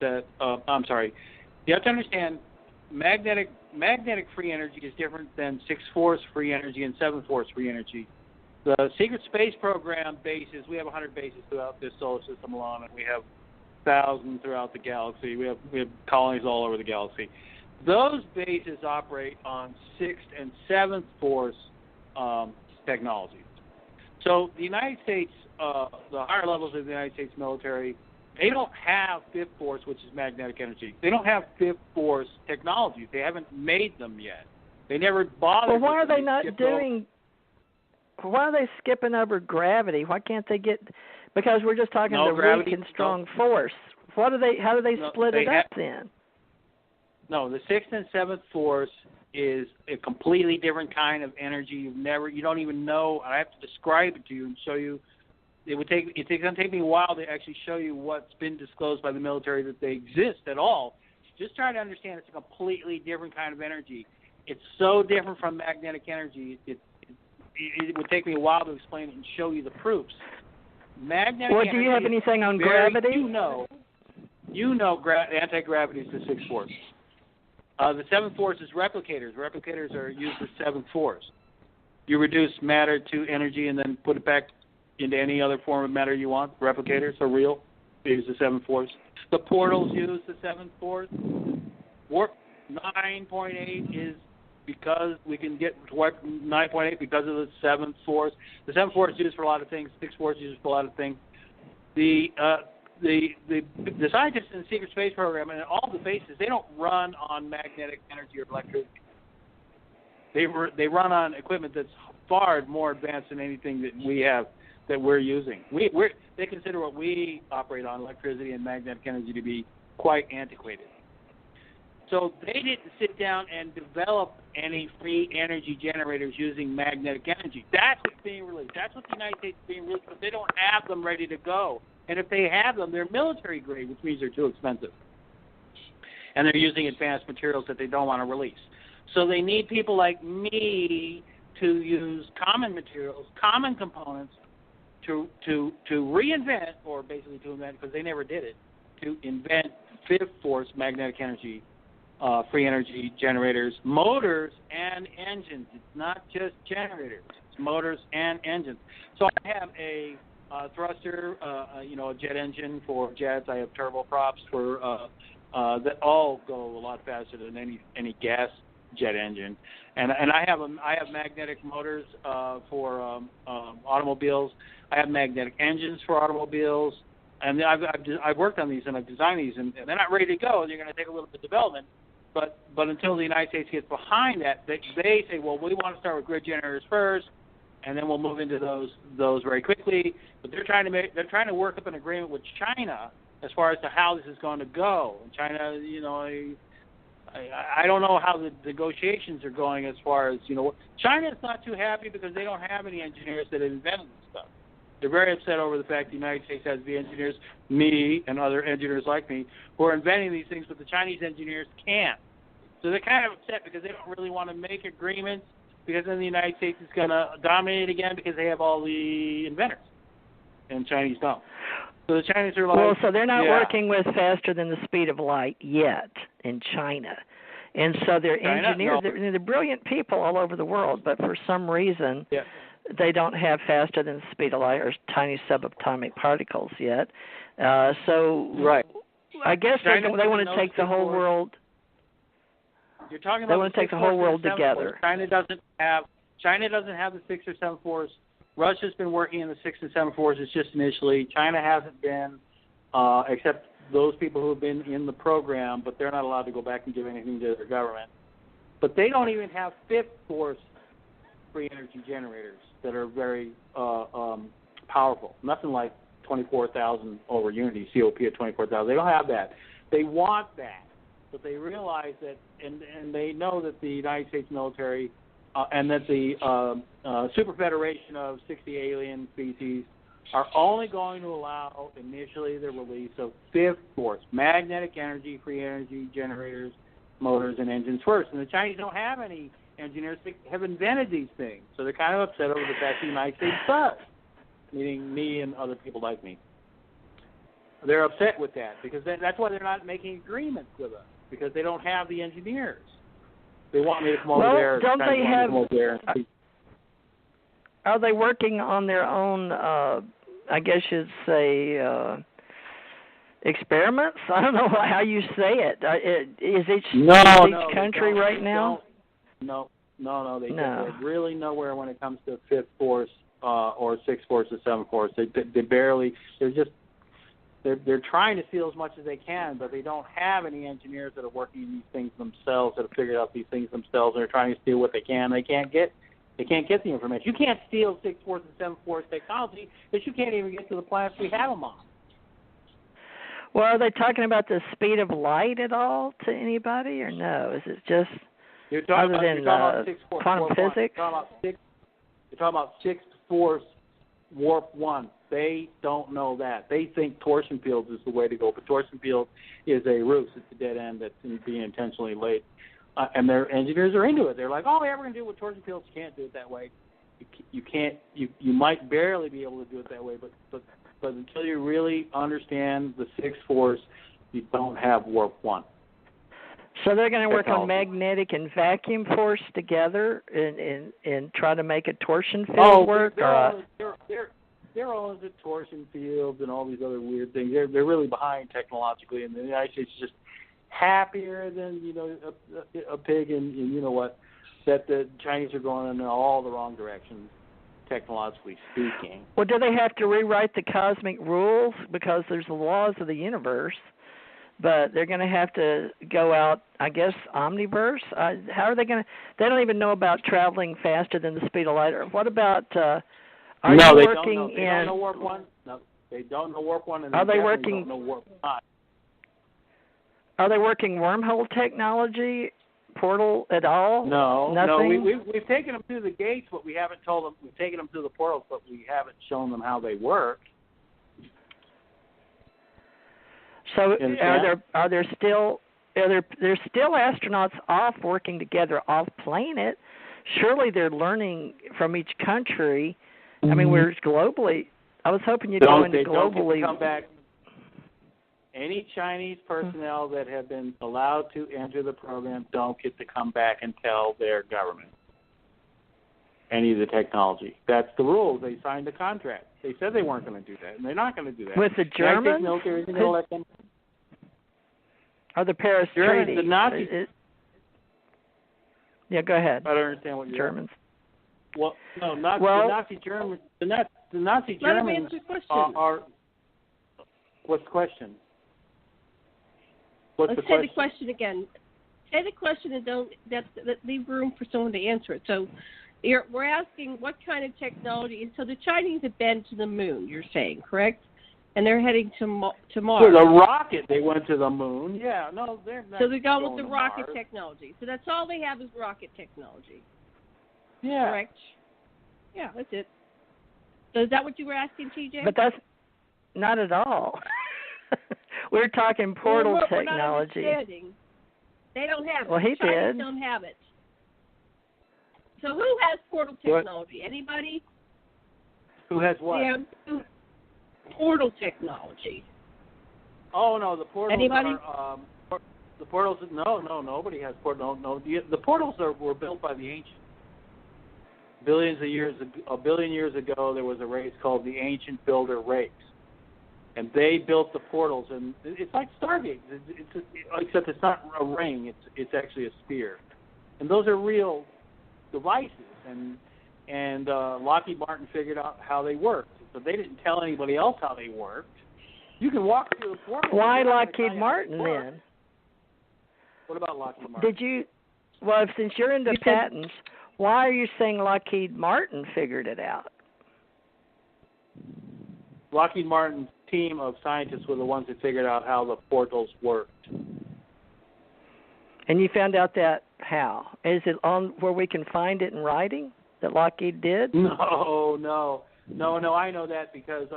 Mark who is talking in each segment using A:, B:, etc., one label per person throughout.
A: that, you have to understand magnetic free energy is different than 6-force free energy and 7-force free energy. The secret space program bases, we have 100 bases throughout this solar system alone, and we have thousands throughout the galaxy. We have colonies all over the galaxy. Those bases operate on 6th and 7th force technologies. So the United States, the higher levels of the United States military, they don't have 5th force, which is magnetic energy. They don't have 5th force technologies. They haven't made them yet. They never bothered.
B: Well, why are they not doing? Why are they skipping over gravity? Why can't they get? Because we're just talking the weak and strong force. What do they? How do they split it up then?
A: No, the 6th and 7th force is a completely different kind of energy. You don't even know. I have to describe it to you and show you. It's going to take me a while to actually show you what's been disclosed by the military that they exist at all. Just try to understand it's a completely different kind of energy. It's so different from magnetic energy. It would take me a while to explain it and show you the proofs. Magnetic energy.
B: Do you have anything on gravity?
A: Anti-gravity is the 6th force. The 7th force is replicators. Replicators are used for 7th force. You reduce matter to energy and then put it back into any other form of matter you want. Replicators are real. They use the 7th force. The portals use the 7th force. Warp 9.8 is because we can get to warp 9.8 because of the 7th force. The 7th force is used for a lot of things. 6th force is used for a lot of things. The scientists in the secret space program and all the bases, they don't run on magnetic energy or electricity. They run on equipment that's far more advanced than anything that we have, that we're using. They consider what we operate on, electricity and magnetic energy, to be quite antiquated. So they didn't sit down and develop any free energy generators using magnetic energy. That's what's being released. That's what the United States is being released, but they don't have them ready to go. And if they have them, they're military grade, which means they're too expensive. And they're using advanced materials that they don't want to release. So they need people like me to use common materials, common components, to reinvent, or basically to invent, because they never did it, to invent 5th force magnetic energy, free energy generators, motors, and engines. It's not just generators. It's motors and engines. So I have a thruster, a jet engine for jets. I have turboprops for that all go a lot faster than any gas jet engine. And I have magnetic motors for automobiles. I have magnetic engines for automobiles. And I've worked on these and I've designed these, and they're not ready to go. They're going to take a little bit of development. But until the United States gets behind that, they say, well, we want to start with grid generators first, and then we'll move into those very quickly. But they're trying to work up an agreement with China as far as to how this is going to go. And China, I don't know how the negotiations are going as far as, China's not too happy because they don't have any engineers that have invented this stuff. They're very upset over the fact the United States has the engineers, me and other engineers like me, who are inventing these things, but the Chinese engineers can't. So they're kind of upset because they don't really want to make agreements, because then the United States is going to dominate again because they have all the inventors, and Chinese don't. So the Chinese are like...
B: Well, so they're not working with faster than the speed of light yet in China. And so they're engineers, they're brilliant people all over the world, but for some reason...
A: Yeah.
B: They don't have faster than the speed of light or tiny subatomic particles yet.
A: Right.
B: I guess they want to take the whole world.
A: You're talking about
B: they want to take the whole world together.
A: China doesn't have the 6th or 7th force. Russia's been working in the 6th and 7th forces just initially. China hasn't been, except those people who have been in the program, but they're not allowed to go back and give anything to their government. But they don't even have 5th force free energy generators that are very powerful. Nothing like 24,000 over Unity, COP at 24,000. They don't have that. They want that, but they realize that, and they know that the United States military and that the Super Federation of 60 alien species are only going to allow initially the release of 5th force, magnetic energy, free energy generators, motors, and engines first. And the Chinese don't have any engineers that have invented these things. So they're kind of upset over the fact the United States does, meaning me and other people like me. They're upset with that because that's why they're not making agreements with us, because they don't have the engineers. They want me to come over there.
B: Don't they have? Are they working on their own? I guess you'd say experiments. I don't know how you say it. Is each country right now?
A: No. They're really nowhere when it comes to Fifth Force or Sixth Force or Seventh Force. They barely. They're trying to steal as much as they can, but they don't have any engineers that are working these things themselves, that have figured out these things themselves, and they're trying to steal what they can. They can't get the information. You can't steal Sixth Force and Seventh Force technology because you can't even get to the planets we have them on.
B: Well, are they talking about the speed of light at all to anybody, or no? Is it just other than quantum physics?
A: You're talking about Sixth Force Warp 1. They don't know that. They think torsion fields is the way to go, but torsion field is a ruse. It's a dead end that's being intentionally laid. And their engineers are into it. They're like, oh, yeah, we're going to do it with torsion fields. You can't do it that way. You can't. You might barely be able to do it that way, but until you really understand the Sixth Force, you don't have Warp 1.
B: So they're going to work on magnetic and vacuum force together and try to make a torsion field work?
A: They're all into torsion fields and all these other weird things. They're really behind technologically, and the United States is just happier than a pig. And you know what? That the Chinese are going in all the wrong directions, technologically speaking.
B: Well, do they have to rewrite the cosmic rules because there's the laws of the universe? But they're going to have to go out, I guess, omniverse. How are they going to? They don't even know about traveling faster than the speed of light. Or what about? Are
A: they
B: working
A: don't know. They don't know Warp 1. No, they don't know Warp 1, and
B: are they
A: working? Don't know Warp 5.
B: Are they working wormhole technology, portal at all?
A: No,
B: nothing.
A: No. We've taken them through the gates, but we haven't told them. We've taken them through the portals, but we haven't shown them how they work.
B: So there's still astronauts off working together off planet? Surely they're learning from each country. I mean, we're globally. I was hoping you'd go into globally.
A: Don't get to come back. Any Chinese personnel that have been allowed to enter the program don't get to come back and tell their government any of the technology. That's the rule. They signed the contract. They said they weren't going to do that, and they're not going to do that.
B: With the Germans?
A: The military isn't going to let them.
B: Or the Paris Treaty?
A: The Nazis.
B: Yeah, go ahead.
A: I don't understand what you're
B: Germans.
A: Well, no, not the Nazi Germans. The Nazi Germans are. What's the question?
C: Let's say the question again. Say the question and don't leave room for someone to answer it. So we're asking what kind of technology. So the Chinese have been to the moon, you're saying, correct? And they're heading to Mars.
A: With a rocket, they went to the moon. Yeah, no, they're not.
C: So they're going with the rocket technology. So that's all they have is rocket technology.
A: Yeah.
C: Correct? Yeah, that's it. So is that what you were asking, TJ?
B: But that's not at all. We're talking portal technology.
C: We're not understanding. They don't have it.
B: Well, he
C: Chinese
B: did.
C: Don't have it. So who has portal technology? Anybody?
A: Who has what?
C: Portal technology.
A: Oh no, the portals.
C: Anybody?
A: The portals. No, nobody has portals. No, the portals were built by the ancients. A billion years ago, there was a race called the Ancient Builder Race, and they built the portals. And it's like Stargate, except it's not a ring; it's actually a sphere. And those are real devices. And Lockheed Martin figured out how they worked, but they didn't tell anybody else how they worked. You can walk through the portal.
B: Why Lockheed Martin then?
A: What about Lockheed Martin?
B: Well, since you're into patents, why are you saying Lockheed Martin figured it out?
A: Lockheed Martin's team of scientists were the ones that figured out how the portals worked.
B: And you found out that how? Is it on where we can find it in writing that Lockheed did?
A: No. I know that because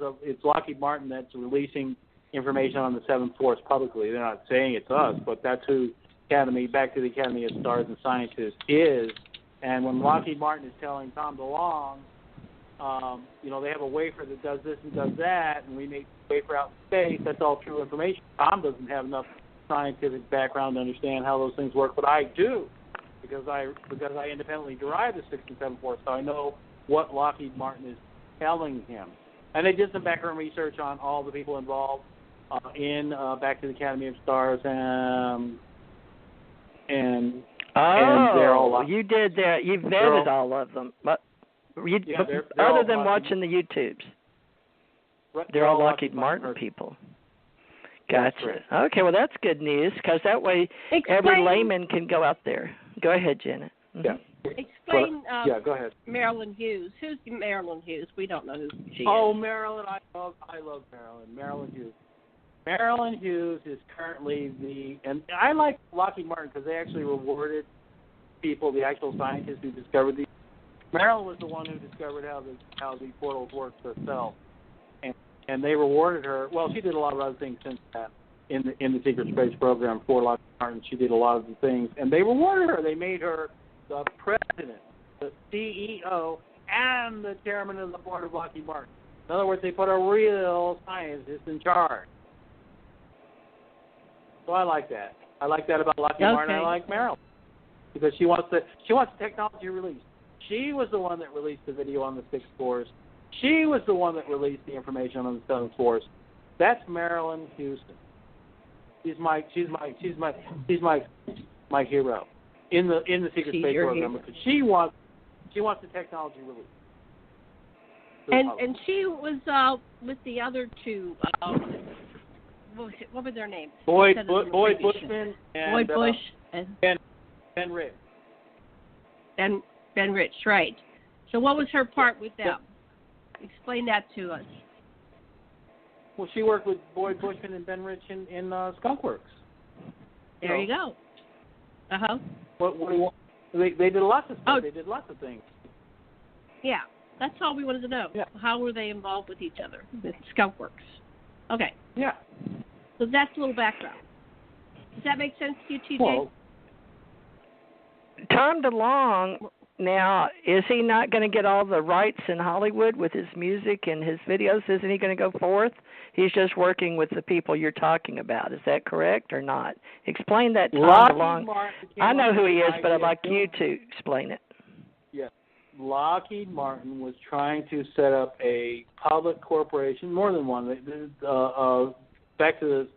A: of it's Lockheed Martin that's releasing information on the Seventh Force publicly. They're not saying it's us, but that's who back to the Academy of Stars and Scientists is. And when Lockheed Martin is telling Tom DeLonge They have a wafer that does this and does that, and we make a wafer out in space. That's all true information. Tom doesn't have enough scientific background to understand how those things work, but I do, because I independently derive the 6 and 7 force, so I know what Lockheed Martin is telling him. And they did some background research on all the people involved in Back to the Academy of Stars, and they're all
B: you did that. You vetted all of them, but they're other than watching the YouTubes, they're all Lockheed Martin people. Gotcha. Right. Okay, well that's good news, because that way every layman can go out there. Go ahead, Janet. Mm-hmm.
A: Yeah.
C: Explain.
A: Go ahead.
C: Marilyn Hughes. Who's Marilyn Hughes? We don't know who she is.
A: Oh, Marilyn! I love Marilyn. Marilyn Hughes. Marilyn Hughes is currently and I like Lockheed Martin because they actually rewarded people, the actual scientists who discovered these. Marilyn was the one who discovered how the portals work herself, and they rewarded her. Well, she did a lot of other things since then in the secret space program for Lockheed Martin. She did a lot of the things, and they rewarded her. They made her the president, the CEO, and the chairman of the board of Lockheed Martin. In other words, they put a real scientist in charge. So I like that. I like that about Lockheed Martin. I like Marilyn because she wants the technology released. She was the one that released the video on the 6th force. She was the one that released the information on the 7th force. That's Marilyn Houston. She's my hero in the secret space program because she wants the technology released.
C: And she was with the other two. What were their names?
A: Boyd Bushman and
C: Boyd Bush and
A: Ben Rich.
C: Ben Rich, right. So what was her part with them? Explain that to us.
A: Well, she worked with Boyd Bushman and Ben Rich in Skunk Works.
C: There you go. Uh-huh.
A: What do you want? They did lots of stuff. Oh. They did lots of things.
C: Yeah. That's all we wanted to know. Yeah. How were they involved with each other with Skunk Works? Okay.
A: Yeah.
C: So that's a little background. Does that make sense to you, TJ?
B: Well, Tom DeLonge, now, is he not going to get all the rights in Hollywood with his music and his videos? Isn't he going to go forth? He's just working with the people you're talking about. Is that correct or not? Explain that, Tom DeLonge. I know who he is, but I'd like you to explain it.
A: Yeah. Lockheed Martin was trying to set up a public corporation, more than one. Back to the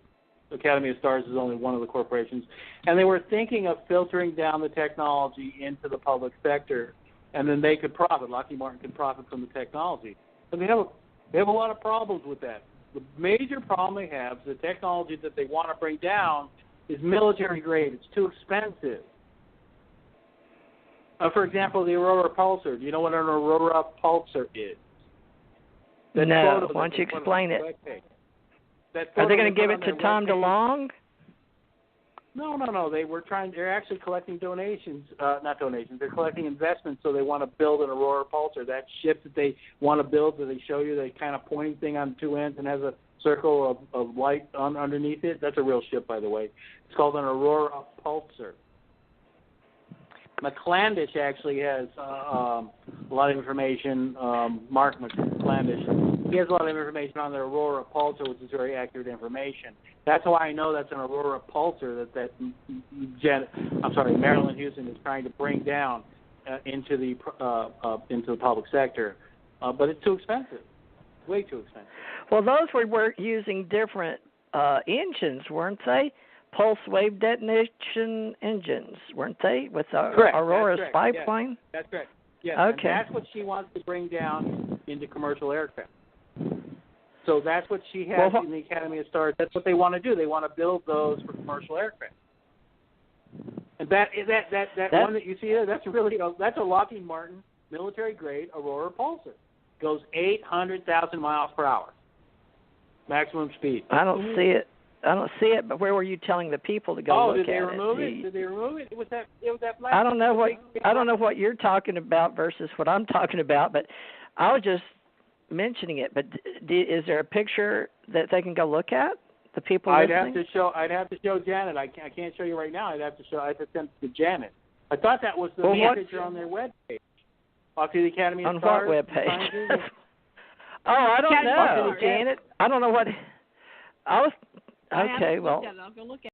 A: Academy of Stars is only one of the corporations, and they were thinking of filtering down the technology into the public sector, and then they could profit. Lockheed Martin could profit from the technology. But they have a lot of problems with that. The major problem they have is the technology that they want to bring down is military grade. It's too expensive. For example, the Aurora Pulsar. Do you know what an Aurora Pulsar is?
B: No. Why don't you explain it? Are they going to give it to Tom DeLonge?
A: No. They're actually collecting donations. Not donations. They're collecting investments, so they want to build an Aurora Pulsar. That ship that they want to build, that they show you, the kind of pointing thing on two ends and has a circle of light underneath it. That's a real ship, by the way. It's called an Aurora Pulsar. McClandish actually has a lot of information. Mark McClandish, he has a lot of information on the Aurora Pulsar, which is very accurate information. That's why I know that's an Aurora Pulsar that Marilyn Houston is trying to bring down into the public sector, but it's too expensive, way too expensive.
B: Well, those were using different engines, weren't they? Pulse wave detonation engines, weren't they, with Aurora's spy plane?
A: That's correct. Yes.
B: Okay.
A: And that's what she wants to bring down into commercial aircraft. So that's what she has in the Academy of Stars. That's what they want to do. They want to build those for commercial aircraft. And that one that you see there, that's a Lockheed Martin military grade Aurora Pulsar. Goes 800,000 miles per hour, maximum speed.
B: I don't see it, but where were you telling the people to go look at it?
A: Did they remove it? It was that black.
B: I don't know what you're talking about versus what I'm talking about, but I was just mentioning it. But is there a picture that they can go look at? The people listening?
A: I'd have to show Janet. I can't show you right now. I'd have to send it to Janet. I thought that was the main picture on their webpage. Off to the Academy of
B: On
A: Stars.
B: what webpage?
A: Sciences?
B: Oh, I don't
C: Academy
B: know,
C: of Stars.
B: Janet. I don't know what. I was
C: I haven't
B: okay.
C: looked
B: Well,
C: at it. I'll go look at it.